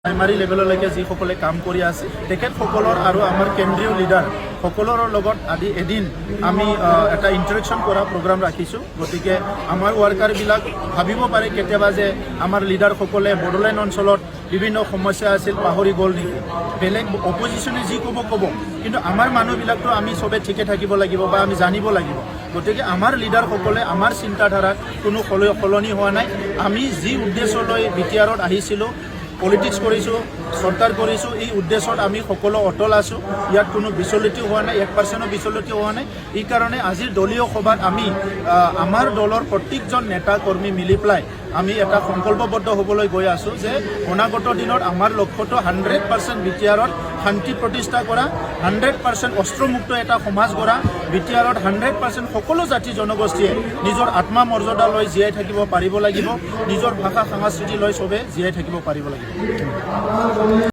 Primary লেভেললৈকে যিসকলে কাম কৰি আছে তেখেতসকলৰ আৰু আমাৰ কেন্দ্ৰীয় লিডাৰ সকলৰ লগত আদি এদিন আমি এটা ইণ্টাৰেকশ্যন কৰা প্ৰগ্ৰাম ৰাখিছোঁ। গতিকে আমাৰ ৱাৰ্কাৰবিলাক ভাবিব পাৰে কেতিয়াবা যে আমাৰ লিডাৰসকলে বড়োলেণ্ড অঞ্চলত বিভিন্ন সমস্যা আছিল পাহৰি গ'ল নেকি, বেলেগ অপজিশ্যনে যি ক'ব কিন্তু আমাৰ মানুহবিলাকতো আমি চবে ঠিকে থাকিব লাগিব বা আমি জানিব লাগিব। গতিকে আমাৰ লিডাৰসকলে আমাৰ চিন্তাধাৰাত কোনো সলনি হোৱা নাই। আমি যি উদ্দেশ্যলৈ বিটিআৰত আহিছিলোঁ, পলিটিক্স কৰিছোঁ, চৰকাৰ কৰিছোঁ, এই উদ্দেশ্যত আমি সকলো অটল আছোঁ। ইয়াত কোনো বিচলিত হোৱা নাই, 1% বিচলিত হোৱা নাই। এই কাৰণে আজিৰ দলীয় সভাত আমি আমাৰ দলৰ প্ৰত্যেকজন নেতা কৰ্মী মিলি পেলাই আমি এটা সংকল্পবদ্ধ হ'বলৈ গৈ আছোঁ যে অনাগত দিনত আমাৰ লক্ষ্যটো 100% বিটিআৰত শান্তি প্ৰতিষ্ঠা কৰা, 100% অস্ত্ৰমুক্ত এটা সমাজ গঢ়া, বিটিআৰত 100% সকলো জাতি জনগোষ্ঠীয়ে নিজৰ আত্মমৰ্যাদা লৈ জীয়াই থাকিব পাৰিব লাগিব, নিজৰ ভাষা সংস্কৃতি লৈ চবে জীয়াই থাকিব পাৰিব লাগিব।